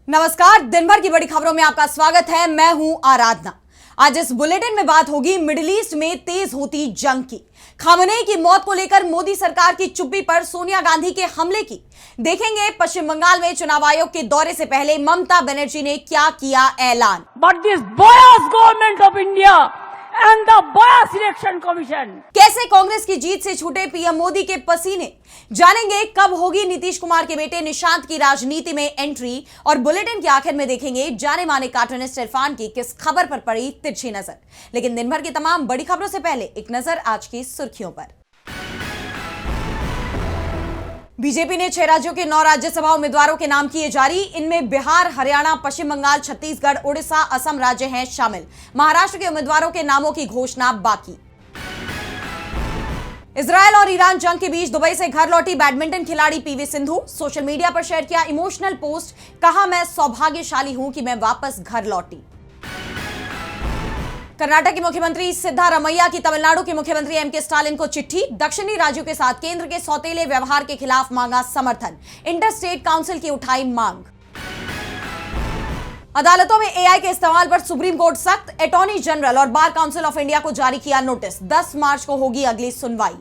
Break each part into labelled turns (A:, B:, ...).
A: नमस्कार, दिन भर की बड़ी खबरों में आपका स्वागत है। मैं हूं आराधना। आज इस बुलेटिन में बात होगी मिडिल ईस्ट में तेज होती जंग की, खामनेई की मौत को लेकर मोदी सरकार की चुप्पी पर सोनिया गांधी के हमले की, देखेंगे पश्चिम बंगाल में चुनाव आयोग के दौरे से पहले ममता बनर्जी ने क्या किया ऐलान।
B: But this boyas government of India and the boyas election commission,
A: कैसे कांग्रेस की जीत से छूटे पीएम मोदी के पसीने, जानेंगे कब होगी नीतीश कुमार के बेटे निशांत की राजनीति में एंट्री, और बुलेटिन के आखिर में देखेंगे जाने माने कार्टूनिस्ट इरफान की किस खबर पर पड़ी तिरछी नजर। लेकिन दिन भर की तमाम बड़ी खबरों से पहले एक नजर आज की सुर्खियों पर। बीजेपी ने 6 राज्यों के 9 राज्यसभा उम्मीदवारों के नाम किए जारी। इनमें बिहार, हरियाणा, पश्चिम बंगाल, छत्तीसगढ़, उड़ीसा, असम राज्य हैं शामिल। महाराष्ट्र के उम्मीदवारों के नामों की घोषणा बाकी। इजरायल और ईरान जंग के बीच दुबई से घर लौटी बैडमिंटन खिलाड़ी पीवी सिंधु, सोशल मीडिया पर शेयर किया इमोशनल पोस्ट, कहा मैं सौभाग्यशाली हूं कि मैं वापस घर लौटी। कर्नाटक के मुख्यमंत्री सिद्धारमैया की तमिलनाडु के मुख्यमंत्री एमके स्टालिन को चिट्ठी, दक्षिणी राज्यों के साथ केंद्र के सौतेले व्यवहार के खिलाफ मांगा समर्थन, इंटर स्टेट काउंसिल की उठाई मांग। अदालतों में एआई के इस्तेमाल पर सुप्रीम कोर्ट सख्त, अटॉर्नी जनरल और बार काउंसिल ऑफ इंडिया को जारी किया नोटिस, 10 मार्च को होगी अगली सुनवाई।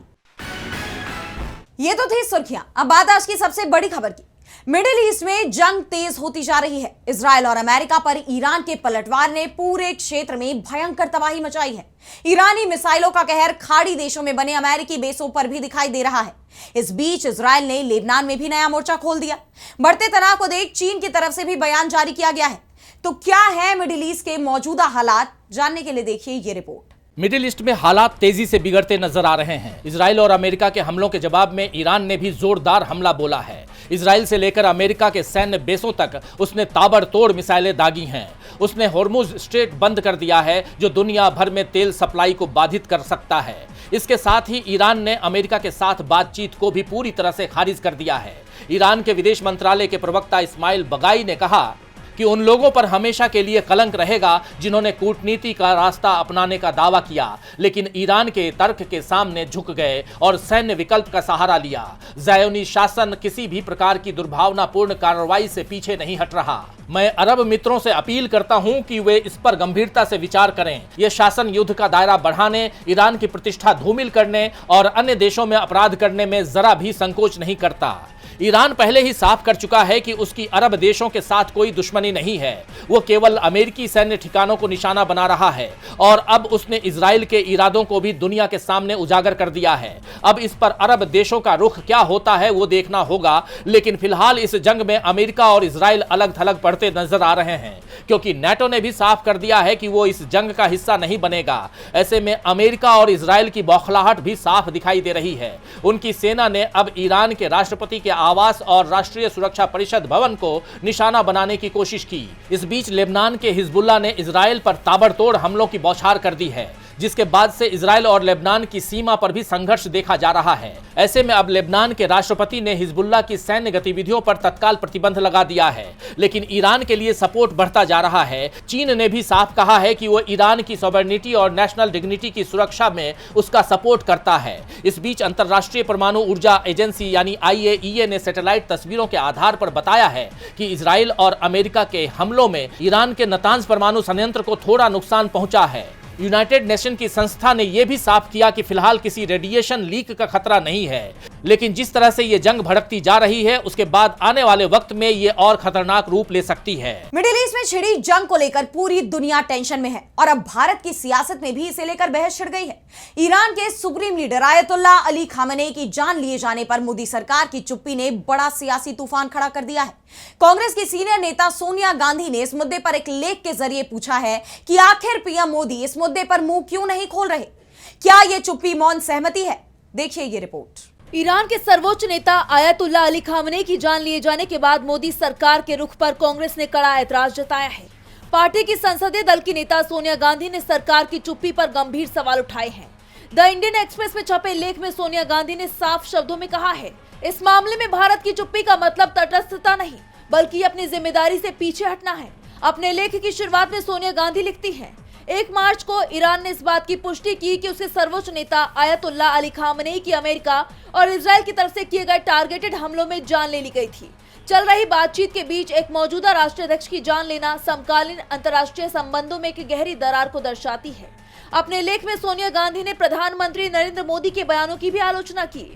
A: ये तो थी सुर्खियां, अब बात आज की सबसे बड़ी खबर की। मिडिल ईस्ट में जंग तेज होती जा रही है। इजरायल और अमेरिका पर ईरान के पलटवार ने पूरे क्षेत्र में भयंकर तबाही मचाई है। ईरानी मिसाइलों का कहर खाड़ी देशों में बने अमेरिकी बेसों पर भी दिखाई दे रहा है। इस बीच इजरायल ने लेबनान में भी नया मोर्चा खोल दिया। बढ़ते तनाव को देख चीन की तरफ से भी बयान जारी किया गया है। तो क्या है मिडिल ईस्ट के मौजूदा हालात, जानने के लिए देखिए ये रिपोर्ट।
C: मिडिल ईस्ट में हालात तेजी से बिगड़ते नजर आ रहे हैं। इजराइल और अमेरिका के हमलों के जवाब में ईरान ने भी जोरदार हमला बोला है। इजराइल से लेकर अमेरिका के सैन्य बेसों तक उसने ताबड़तोड़ मिसाइलें दागी हैं। उसने होर्मुज स्ट्रेट बंद कर दिया है, जो दुनिया भर में तेल सप्लाई को बाधित कर सकता है। इसके साथ ही ईरान ने अमेरिका के साथ बातचीत को भी पूरी तरह से खारिज कर दिया है। ईरान के विदेश मंत्रालय के प्रवक्ता इस्माइल बगाई ने कहा कि उन लोगों पर हमेशा के लिए कलंक रहेगा जिन्होंने कूटनीति का रास्ता अपनाने का दावा किया, लेकिन ईरान के तर्क के सामने झुक गए और सैन्य विकल्प का सहारा लिया। ज़ायोनी शासन किसी भी प्रकार की दुर्भावनापूर्ण कार्रवाई से पीछे नहीं हट रहा। मैं अरब मित्रों से अपील करता हूं कि वे इस पर गंभीरता से विचार करें। यह शासन युद्ध का दायरा बढ़ाने, ईरान की प्रतिष्ठा धूमिल करने और अन्य देशों में अपराध करने में जरा भी संकोच नहीं करता। ईरान पहले ही साफ कर चुका है कि उसकी अरब देशों के साथ कोई दुश्मनी नहीं है। वो केवल अमेरिकी सैन्य ठिकानों को निशाना बना रहा है और अब उसने इजराइल के इरादों को भी दुनिया के सामने उजागर कर दिया है। अब इस पर अरब देशों का रुख क्या होता है वो देखना होगा, लेकिन फिलहाल इस जंग में अमेरिका और इजराइल अलग थलग पड़ते नजर आ रहे हैं, क्योंकि नेटो ने भी साफ कर दिया है कि वो इस जंग का हिस्सा नहीं बनेगा। ऐसे में अमेरिका और इजराइल की बौखलाहट भी साफ दिखाई दे रही है। उनकी सेना ने अब ईरान के राष्ट्रपति के आवास और राष्ट्रीय सुरक्षा परिषद भवन को निशाना बनाने की कोशिश की। इस बीच लेबनान के हिजबुल्लाह ने इजराइल पर ताबड़तोड़ हमलों की बौछार कर दी है, जिसके बाद से इजराइल और लेबनान की सीमा पर भी संघर्ष देखा जा रहा है। ऐसे में अब लेबनान के राष्ट्रपति ने हिजबुल्लाह की सैन्य गतिविधियों पर तत्काल प्रतिबंध लगा दिया है, लेकिन ईरान के लिए सपोर्ट बढ़ता जा रहा है। चीन ने भी साफ कहा है कि वो ईरान की सॉवरेनिटी और नेशनल डिग्निटी की सुरक्षा में उसका सपोर्ट करता है। इस बीच अंतरराष्ट्रीय परमाणु ऊर्जा एजेंसी यानी IAEA ने सैटेलाइट तस्वीरों के आधार पर बताया है कि इजराइल और अमेरिका के हमलों में ईरान के नातांज परमाणु संयंत्र को थोड़ा नुकसान पहुंचा है। यूनाइटेड नेशन की संस्था ने यह भी साफ किया कि फिलहाल किसी रेडिएशन लीक का खतरा नहीं है, लेकिन जिस तरह से ये जंग भड़कती जा रही है उसके बाद आने वाले वक्त में ये और खतरनाक रूप ले सकती है।
A: मिडिल ईस्ट में छिड़ी जंग को लेकर पूरी दुनिया टेंशन में है और अब भारत की सियासत में भी इसे लेकर बहस छिड़ गई है। ईरान के supreme leader ayatollah Ali Khamenei की जान लिए जाने पर मोदी सरकार की चुप्पी ने बड़ा सियासी तूफान खड़ा कर दिया है। कांग्रेस की सीनियर नेता सोनिया गांधी ने इस मुद्दे पर एक लेख के जरिए पूछा है कि आखिर पीएम मोदी इस मुद्दे पर मुंह क्यों नहीं खोल रहे। क्या यह चुप्पी मौन सहमति है? देखिए ये रिपोर्ट।
D: ईरान के सर्वोच्च नेता आयतुल्ला अली खामनेई की जान लिए जाने के बाद मोदी सरकार के रुख पर कांग्रेस ने कड़ा ऐतराज जताया है। पार्टी की संसदीय दल की नेता सोनिया गांधी ने सरकार की चुप्पी पर गंभीर सवाल उठाए हैं। द इंडियन एक्सप्रेस में छपे लेख में सोनिया गांधी ने साफ शब्दों में कहा है, इस मामले में भारत की चुप्पी का मतलब तटस्थता नहीं बल्कि अपनी जिम्मेदारी से पीछे हटना है। अपने लेख की शुरुआत में सोनिया गांधी लिखती हैं, 1 मार्च को ईरान ने इस बात की पुष्टि की कि उसे सर्वोच्च नेता आयतुल्ला अली खामनेई की अमेरिका और इजराइल की तरफ से किए गए टारगेटेड हमलों में जान ले ली गई थी। चल रही बातचीत के बीच एक मौजूदा राष्ट्राध्यक्ष की जान लेना समकालीन अंतर्राष्ट्रीय संबंधों में एक गहरी दरार को दर्शाती है। अपने लेख में सोनिया गांधी ने प्रधानमंत्री नरेंद्र मोदी के बयानों की भी आलोचना की।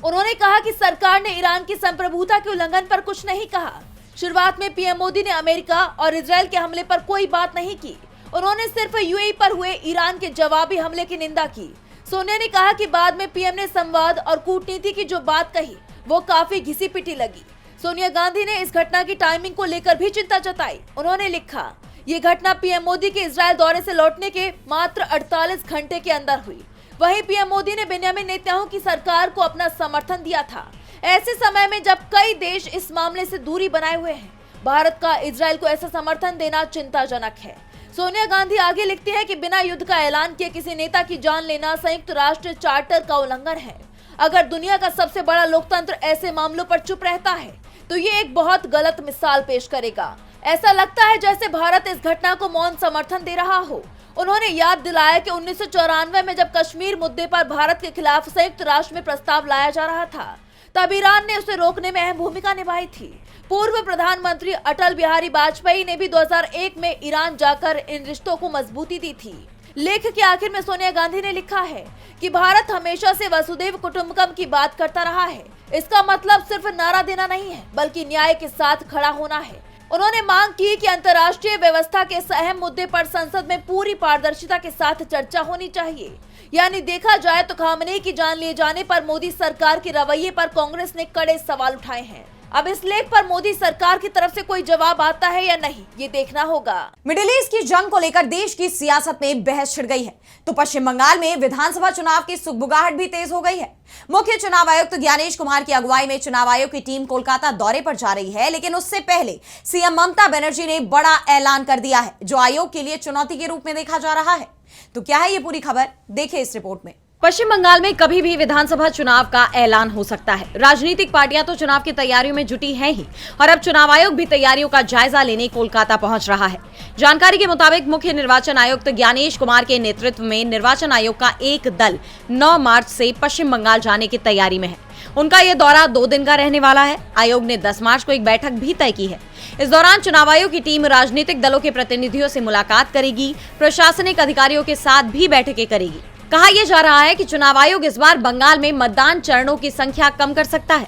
D: उन्होंने कहा कि सरकार ने ईरान की संप्रभुता के उल्लंघन पर कुछ नहीं कहा। शुरुआत में पीएम मोदी ने अमेरिका और इजरायल के हमले पर कोई बात नहीं की। उन्होंने सिर्फ यूएई पर हुए ईरान के जवाबी हमले की निंदा की। सोनिया ने कहा कि बाद में पीएम ने संवाद और कूटनीति की जो बात कही वो काफी घिसी पिटी लगी। सोनिया गांधी ने इस घटना की टाइमिंग को लेकर भी चिंता जताई। उन्होंने लिखा, ये घटना पीएम मोदी के इजरायल दौरे से लौटने के मात्र 48 घंटे के अंदर हुई। वहीं पीएम मोदी ने बेंजामिन नेतन्याहू की सरकार को अपना समर्थन दिया था, ऐसे समय में जब कई देश इस मामले से दूरी बनाए हुए हैं। भारत का इजरायल को ऐसा समर्थन देना चिंताजनक है। सोनिया गांधी आगे लिखती है कि बिना युद्ध का ऐलान किए किसी नेता की जान लेना संयुक्त राष्ट्र चार्टर का उल्लंघन है। अगर दुनिया का सबसे बड़ा लोकतंत्र ऐसे मामलों पर चुप रहता है तो ये एक बहुत गलत मिसाल पेश करेगा। ऐसा लगता है जैसे भारत इस घटना को मौन समर्थन दे रहा हो। उन्होंने याद दिलाया कि 1994 में जब कश्मीर मुद्दे पर भारत के खिलाफ संयुक्त राष्ट्र में प्रस्ताव लाया जा रहा था, तब ईरान ने उसे रोकने में अहम भूमिका निभाई थी। पूर्व प्रधानमंत्री अटल बिहारी वाजपेयी ने भी 2001 में ईरान जाकर इन रिश्तों को मजबूती दी थी। लेख के आखिर में सोनिया गांधी ने लिखा है कि भारत हमेशा से वसुधैव कुटुंबकम की बात करता रहा है। इसका मतलब सिर्फ नारा देना नहीं है, बल्कि न्याय के साथ खड़ा होना है। उन्होंने मांग की कि अंतर्राष्ट्रीय व्यवस्था के इस अहम मुद्दे पर संसद में पूरी पारदर्शिता के साथ चर्चा होनी चाहिए। यानी देखा जाए तो खामनेई की जान लिए जाने पर मोदी सरकार के रवैये पर कांग्रेस ने कड़े सवाल उठाए हैं। अब इस लेख पर मोदी सरकार की तरफ से कोई जवाब आता है या नहीं, ये देखना होगा।
A: मिडिल ईस्ट की जंग को लेकर देश की सियासत में बहस छिड़ गई है तो पश्चिम बंगाल में विधानसभा चुनाव की सुगबुगाहट भी तेज हो गई है। मुख्य चुनाव आयुक्त ज्ञानेश कुमार की अगुवाई में चुनाव आयोग की टीम कोलकाता दौरे पर जा रही है, लेकिन उससे पहले सीएम ममता बनर्जी ने बड़ा ऐलान कर दिया है जो आयोग के लिए चुनौती के रूप में देखा जा रहा है। तो क्या है ये पूरी खबर, देखिए इस रिपोर्ट में।
E: पश्चिम बंगाल में कभी भी विधानसभा चुनाव का ऐलान हो सकता है। राजनीतिक पार्टियां तो चुनाव की तैयारियों में जुटी हैं ही और अब चुनाव आयोग भी तैयारियों का जायजा लेने कोलकाता पहुंच रहा है। जानकारी के मुताबिक मुख्य निर्वाचन आयुक्त ज्ञानेश कुमार के नेतृत्व में निर्वाचन आयोग का एक दल 9 मार्च से पश्चिम बंगाल जाने की तैयारी में है। उनका यह दौरा 2 दिन का रहने वाला है। आयोग ने 10 मार्च को एक बैठक भी तय की है। इस दौरान चुनाव आयोग की टीम राजनीतिक दलों के प्रतिनिधियों से मुलाकात करेगी, प्रशासनिक अधिकारियों के साथ भी बैठकें करेगी। कहा यह जा रहा है कि चुनाव आयोग इस बार बंगाल में मतदान चरणों की संख्या कम कर सकता है।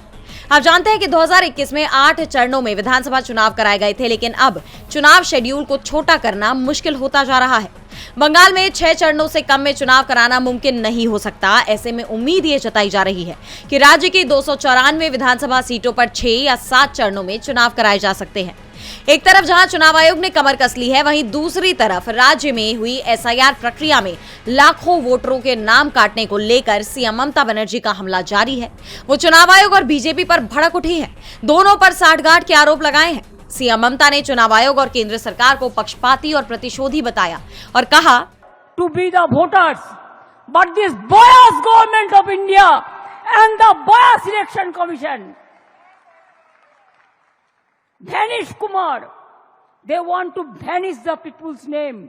E: आप जानते हैं कि 2021 में 8 चरणों में विधानसभा चुनाव कराए गए थे, लेकिन अब चुनाव शेड्यूल को छोटा करना मुश्किल होता जा रहा है। बंगाल में 6 चरणों से कम में चुनाव कराना मुमकिन नहीं हो सकता। ऐसे में उम्मीद ये जताई जा रही है कि राज्य की 294 विधानसभा सीटों पर 6 या 7 चरणों में चुनाव कराए जा सकते हैं। एक तरफ जहां चुनाव आयोग ने कमर कस ली है, वहीं दूसरी तरफ राज्य में हुई एसआईआर प्रक्रिया में लाखों वोटरों के नाम काटने को लेकर सीएम ममता बनर्जी का हमला जारी है। वो चुनाव आयोग और बीजेपी पर भड़क उठी है, दोनों पर साठगांठ के आरोप लगाए हैं। सीएम ममता ने चुनाव आयोग और केंद्र सरकार को पक्षपाती और प्रतिशोधी बताया और कहा,
B: to be the voters, but this biased government of India and the biased election commission, vanish Kumar, they want to vanish the people's name.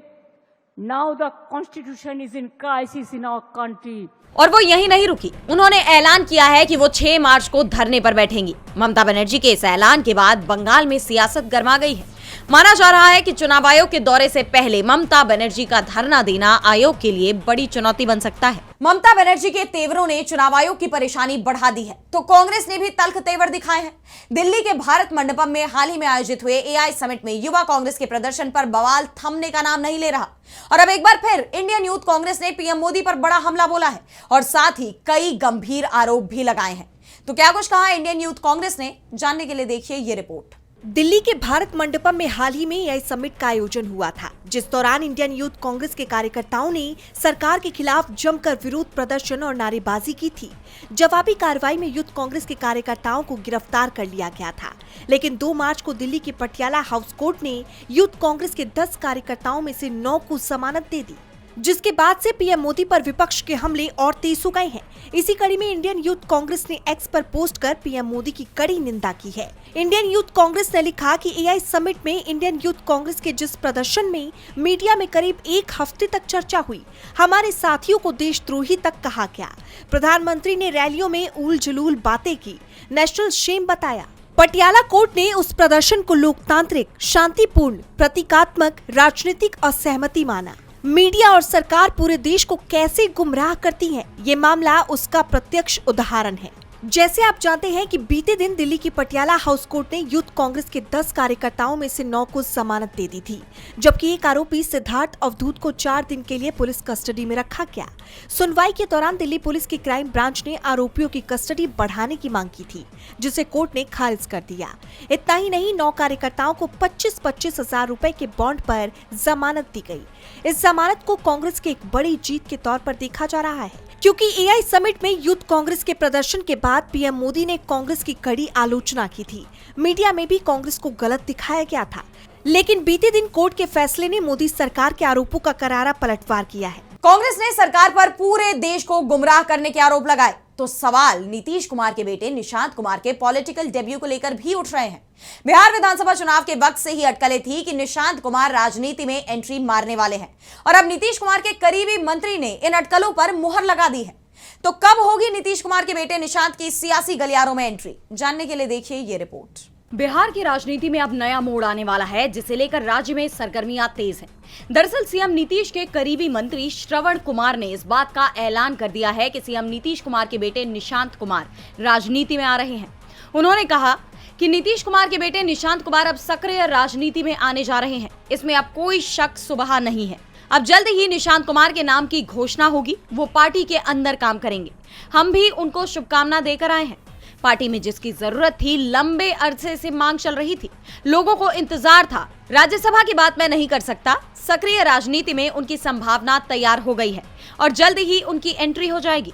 B: Now the constitution is in crisis in our country.
E: और वो यही नहीं रुकी, उन्होंने ऐलान किया है कि वो 6 मार्च को धरने पर बैठेंगी। ममता बनर्जी के इस ऐलान के बाद बंगाल में सियासत गर्मा गई है। माना जा रहा है कि चुनाव आयोग के दौरे से पहले ममता बनर्जी का धरना देना आयोग के लिए बड़ी चुनौती बन सकता है।
A: ममता बनर्जी के तेवरों ने चुनाव आयोग की परेशानी बढ़ा दी है तो कांग्रेस ने भी तल्ख तेवर दिखाए हैं। दिल्ली के भारत मंडपम में हाल ही में आयोजित हुए एआई समिट में युवा कांग्रेस के प्रदर्शन पर बवाल थमने का नाम नहीं ले रहा और अब एक बार फिर इंडियन यूथ कांग्रेस ने पीएम मोदी पर बड़ा हमला बोला है और साथ ही कई गंभीर आरोप भी लगाए हैं। तो क्या कुछ कहा इंडियन यूथ कांग्रेस ने, जानने के लिए देखिए ये रिपोर्ट।
F: दिल्ली के भारत मंडपम में हाल ही में एआई समिट का आयोजन हुआ था, जिस दौरान इंडियन यूथ कांग्रेस के कार्यकर्ताओं ने सरकार के खिलाफ जमकर विरोध प्रदर्शन और नारेबाजी की थी। जवाबी कार्रवाई में यूथ कांग्रेस के कार्यकर्ताओं को गिरफ्तार कर लिया गया था, लेकिन 2 मार्च को दिल्ली के पटियाला हाउस कोर्ट ने यूथ कांग्रेस के 10 कार्यकर्ताओं में से 9 को जमानत दे दी, जिसके बाद से पीएम मोदी पर विपक्ष के हमले और तेज हो गए हैं। इसी कड़ी में इंडियन यूथ कांग्रेस ने एक्स पर पोस्ट कर पीएम मोदी की कड़ी निंदा की है। इंडियन यूथ कांग्रेस ने लिखा कि एआई समिट में इंडियन यूथ कांग्रेस के जिस प्रदर्शन में मीडिया में करीब 1 हफ्ते तक चर्चा हुई, हमारे साथियों को देशद्रोही तक कहा गया। प्रधानमंत्री ने रैलियों में उल जलूल बातें की, नेशनल शेम बताया। पटियाला कोर्ट ने उस प्रदर्शन को लोकतांत्रिक, शांतिपूर्ण, प्रतीकात्मक, राजनीतिक असहमति माना। मीडिया और सरकार पूरे देश को कैसे गुमराह करती है, ये मामला उसका प्रत्यक्ष उदाहरण है। जैसे आप जानते हैं कि बीते दिन दिल्ली की पटियाला हाउस कोर्ट ने यूथ कांग्रेस के 10 कार्यकर्ताओं में से 9 को जमानत दे दी थी, जबकि एक आरोपी सिद्धार्थ अवधूत को 4 दिन के लिए पुलिस कस्टडी में रखा गया। सुनवाई के दौरान दिल्ली पुलिस की क्राइम ब्रांच ने आरोपियों की कस्टडी बढ़ाने की मांग की थी, जिसे कोर्ट ने खारिज कर दिया। इतना ही नहीं, 9 कार्यकर्ताओं को 25-25 हजार रुपए के बॉन्ड पर जमानत दी गई। इस जमानत को कांग्रेस की एक बड़ी जीत के तौर पर देखा जा रहा है, क्योंकि एआई समिट में यूथ कांग्रेस के प्रदर्शन के बाद पीएम मोदी ने कांग्रेस की कड़ी आलोचना की थी। मीडिया में भी कांग्रेस को गलत दिखाया गया था, लेकिन बीते दिन कोर्ट के फैसले ने मोदी सरकार के आरोपों का करारा पलटवार किया है।
A: कांग्रेस ने सरकार पर पूरे देश को गुमराह करने के आरोप लगाए, तो सवाल नीतीश कुमार के बेटे निशांत कुमार के पॉलिटिकल डेब्यू को लेकर भी उठ रहे हैं। बिहार विधानसभा चुनाव के वक्त से ही अटकलें थी कि निशांत कुमार राजनीति में एंट्री मारने वाले हैं, और अब नीतीश कुमार के करीबी मंत्री ने इन अटकलों पर मुहर लगा दी है। तो कब होगी नीतीश कुमार के बेटे निशांत की सियासी गलियारों में एंट्री? जानने के लिए देखिए ये रिपोर्ट।
E: बिहार की राजनीति में अब नया मोड़ आने वाला है, जिसे लेकर राज्य में सरगर्मियां तेज हैं। दरअसल सीएम नीतीश के करीबी मंत्री श्रवण कुमार ने इस बात का ऐलान कर दिया है कि सीएम नीतीश कुमार के बेटे निशांत कुमार राजनीति में आ रहे हैं। उन्होंने कहा कि नीतीश कुमार के बेटे निशांत कुमार अब सक्रिय राजनीति में आने जा रहे हैं। इसमें अब कोई शक सुबह नहीं है। अब जल्द ही निशांत कुमार के नाम की घोषणा होगी। वो पार्टी के अंदर काम करेंगे। हम भी उनको शुभकामना देकर आए हैं। पार्टी में जिसकी जरूरत थी, लंबे अरसे से मांग चल रही थी, लोगों को इंतजार था। राज्यसभा की बात मैं नहीं कर सकता, सक्रिय राजनीति में उनकी संभावना तैयार हो गई है और जल्द ही उनकी एंट्री हो जाएगी।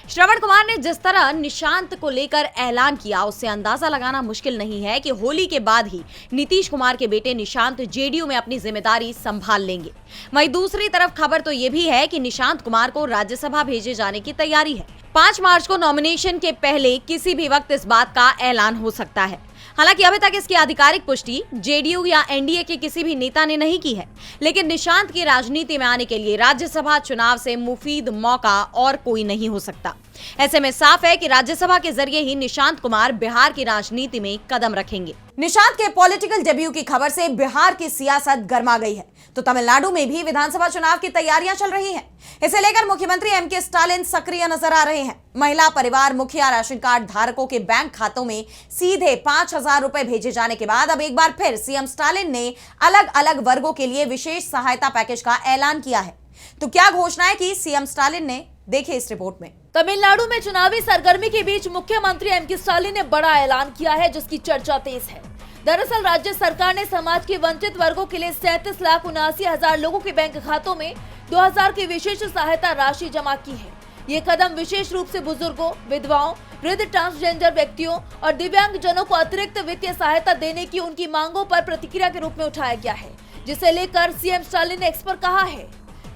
E: श्रवण कुमार ने जिस तरह निशांत को लेकर ऐलान किया, उससे अंदाजा लगाना मुश्किल नहीं है कि होली के बाद ही नीतीश कुमार के बेटे निशांत जेडीयू में अपनी जिम्मेदारी संभाल लेंगे। वहीं दूसरी तरफ खबर तो ये भी है कि निशांत कुमार को राज्यसभा भेजे जाने की तैयारी है। 5 मार्च को नॉमिनेशन के पहले किसी भी वक्त इस बात का ऐलान हो सकता है। हालांकि अभी तक इसकी आधिकारिक पुष्टि जेडीयू या एनडीए के किसी भी नेता ने नहीं की है, लेकिन निशांत की राजनीति में आने के लिए राज्यसभा चुनाव से मुफीद मौका और कोई नहीं हो सकता। ऐसे में साफ है कि राज्यसभा के जरिए ही निशांत कुमार बिहार की राजनीति में कदम रखेंगे।
A: निशांत के पॉलिटिकल डेब्यू की खबर से बिहार की सियासत गर्मा गई है, तो तमिलनाडु में भी विधानसभा चुनाव की तैयारियां चल रही हैं। इसे लेकर मुख्यमंत्री एमके स्टालिन सक्रिय नजर आ रहे हैं। महिला, परिवार, मुखिया राशन कार्ड धारकों के बैंक खातों में सीधे 5,000 रुपए भेजे जाने के बाद अब एक बार फिर सीएम स्टालिन ने अलग अलग वर्गों के लिए विशेष सहायता पैकेज का ऐलान किया है। तो क्या घोषणाएं की सीएम स्टालिन ने, देखिए इस रिपोर्ट में।
D: तमिलनाडु में चुनावी सरगर्मी के बीच मुख्यमंत्री एमके स्टालिन ने बड़ा ऐलान किया है, जिसकी चर्चा तेज है। दरअसल राज्य सरकार ने समाज के वंचित वर्गों के लिए 37,79,000 लोगों के बैंक खातों में 2,000 की विशेष सहायता राशि जमा की है। ये कदम विशेष रूप से बुजुर्गों, विधवाओं, वृद्ध, ट्रांसजेंडर व्यक्तियों और दिव्यांग जनों को अतिरिक्त वित्तीय सहायता देने की उनकी मांगों पर प्रतिक्रिया के रूप में उठाया गया है, जिसे लेकर सीएम स्टालिन ने एक्स पर कहा है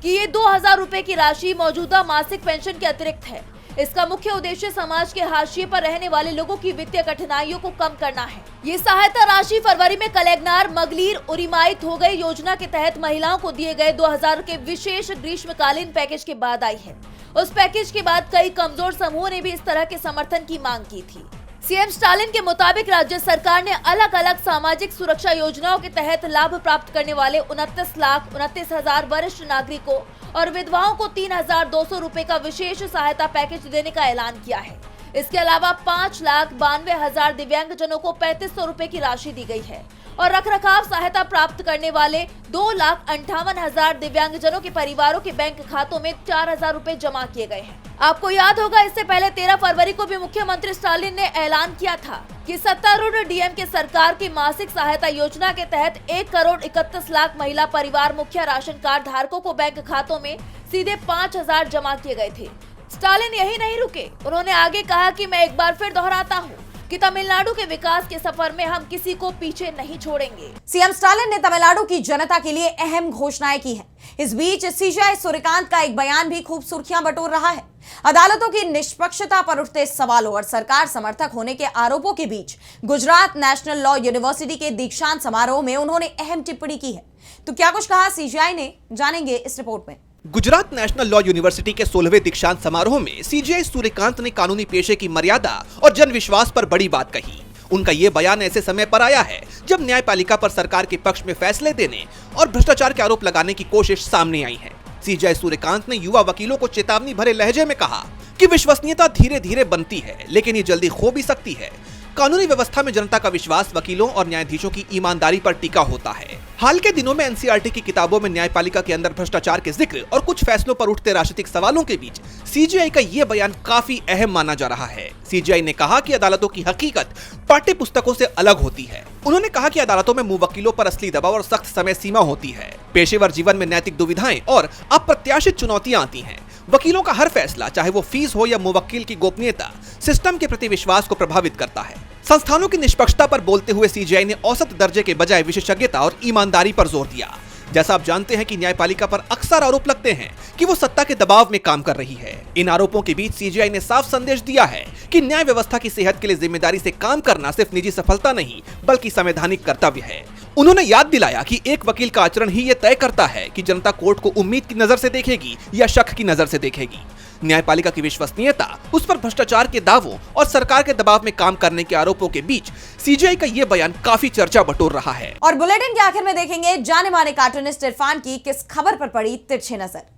D: कि ये 2,000 रुपए की राशि मौजूदा मासिक पेंशन के अतिरिक्त है। इसका मुख्य उद्देश्य समाज के हाशिए पर रहने वाले लोगों की वित्तीय कठिनाइयों को कम करना है। ये सहायता राशि फरवरी में कलेगनार, मगलीर, उरिमाई, थोगई योजना के तहत महिलाओं को दिए गए 2,000 के विशेष ग्रीष्मकालीन पैकेज के बाद आई है। उस पैकेज के बाद कई कमजोर समूहों ने भी इस तरह के समर्थन की मांग की थी। सीएम स्टालिन के मुताबिक राज्य सरकार ने अलग अलग सामाजिक सुरक्षा योजनाओं के तहत लाभ प्राप्त करने वाले 29,29,000 वरिष्ठ नागरिकों और विधवाओं को 3,200 रुपए का विशेष सहायता पैकेज देने का ऐलान किया है। इसके अलावा 5,92,000 दिव्यांगजनों को 3,500 रुपए की राशि दी गई है और रखरखाव सहायता प्राप्त करने वाले 2,58,000 दिव्यांगजनों के परिवारों के बैंक खातों में 4,000 रुपए जमा किए गए हैं। आपको याद होगा, इससे पहले 13 फरवरी को भी मुख्यमंत्री स्टालिन ने ऐलान किया था कि सत्तारूढ़ डीएमके सरकार की मासिक सहायता योजना के तहत 1,31,00,000 महिला परिवार मुखिया राशन कार्ड धारकों को बैंक खातों में सीधे 5,000 जमा किए गए थे। स्टालिन यही नहीं रुके, उन्होंने आगे कहा कि मैं एक बार फिर दोहराता हूँ कि तमिलनाडु के विकास के सफर में हम किसी को पीछे नहीं छोड़ेंगे।
A: सीएम स्टालिन ने तमिलनाडु की जनता के लिए अहम घोषणाएं की हैं। इस बीच सीजेआई सूर्यकांत का एक बयान भी खूब सुर्खियां बटोर रहा है। अदालतों की निष्पक्षता पर उठते सवालों और सरकार समर्थक होने के आरोपों के बीच गुजरात नेशनल लॉ यूनिवर्सिटी के दीक्षांत समारोह में उन्होंने अहम टिप्पणी की है। तो क्या कुछ कहा सीजेआई ने, जानेंगे इस रिपोर्ट में।
G: गुजरात नेशनल लॉ यूनिवर्सिटी के 16वें दीक्षांत समारोह में सीजेआई सूर्यकांत ने कानूनी पेशे की मर्यादा और जन विश्वास पर बड़ी बात कही। उनका ये बयान ऐसे समय पर आया है जब न्यायपालिका पर सरकार के पक्ष में फैसले देने और भ्रष्टाचार के आरोप लगाने की कोशिश सामने आई है। सीजेआई सूर्यकांत ने युवा वकीलों को चेतावनी भरे लहजे में कहा कि विश्वसनीयता धीरे धीरे बनती है, लेकिन ये जल्दी खो भी सकती है। कानूनी व्यवस्था में जनता का विश्वास वकीलों और न्यायाधीशों की ईमानदारी पर टिका होता है। हाल के दिनों में एनसीईआरटी की किताबों में न्यायपालिका के अंदर भ्रष्टाचार के जिक्र और कुछ फैसलों पर उठते राजनीतिक सवालों के बीच सीजेआई का ये बयान काफी अहम माना जा रहा है। सीजेआई ने कहा कि अदालतों की हकीकत पाठ्य पुस्तकों से अलग होती है। उन्होंने कहा कि अदालतों में मुवक्किलों पर असली दबाव और सख्त समय सीमा होती है। पेशेवर जीवन में नैतिक दुविधाएं और अप्रत्याशित चुनौतियां आती हैं। वकीलों का हर फैसला, चाहे वो फीस हो या मुवक्किल की गोपनीयता, सिस्टम के प्रति विश्वास को प्रभावित करता है। संस्थानों की निष्पक्षता पर बोलते हुए सीजेआई ने औसत दर्जे के बजाय विशेषज्ञता और ईमानदारी पर जोर दिया। जैसा आप जानते हैं कि न्यायपालिका पर अक्सर आरोप लगते हैं कि वो सत्ता के दबाव में काम कर रही है। इन आरोपों के बीच सीजेआई ने साफ संदेश दिया है कि न्याय व्यवस्था की सेहत के लिए जिम्मेदारी से काम करना सिर्फ निजी सफलता नहीं, बल्कि संवैधानिक कर्तव्य है। उन्होंने याद दिलाया कि एक वकील का आचरण ही ये तय करता है कि जनता कोर्ट को उम्मीद की नजर से देखेगी या शक की नजर से देखेगी। न्यायपालिका की विश्वसनीयता, उस पर भ्रष्टाचार के दावों और सरकार के दबाव में काम करने के आरोपों के बीच सीजेआई का ये बयान काफी चर्चा बटोर रहा है।
A: और बुलेटिन के आखिर में देखेंगे जाने माने कार्टूनिस्ट इरफान की किस खबर पर पड़ी तिरछी नजर।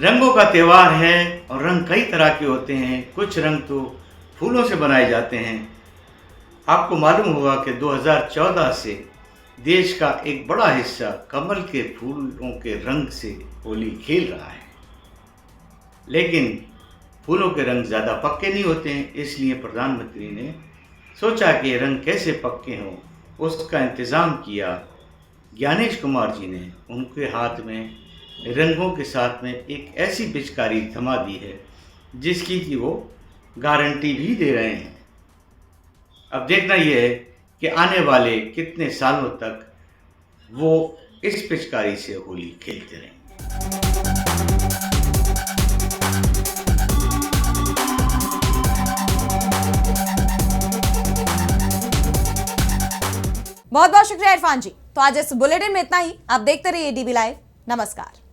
H: रंगों का त्योहार है और रंग कई तरह के होते हैं। कुछ रंग तो फूलों से बनाए जाते हैं। आपको मालूम होगा कि 2014 से देश का एक बड़ा हिस्सा कमल के फूलों के रंग से होली खेल रहा है, लेकिन फूलों के रंग ज़्यादा पक्के नहीं होते हैं। इसलिए प्रधानमंत्री ने सोचा कि ये रंग कैसे पक्के हों, उसका इंतज़ाम किया। ज्ञानेश कुमार जी ने उनके हाथ में रंगों के साथ में एक ऐसी पिचकारी थमा दी है जिसकी कि वो गारंटी भी दे रहे हैं। अब देखना यह है कि आने वाले कितने सालों तक वो इस पिचकारी से होली खेलते रहेंगे।
A: बहुत बहुत शुक्रिया इरफान जी। तो आज इस बुलेटिन में इतना ही। आप देखते रहिए डीबी लाइव। नमस्कार।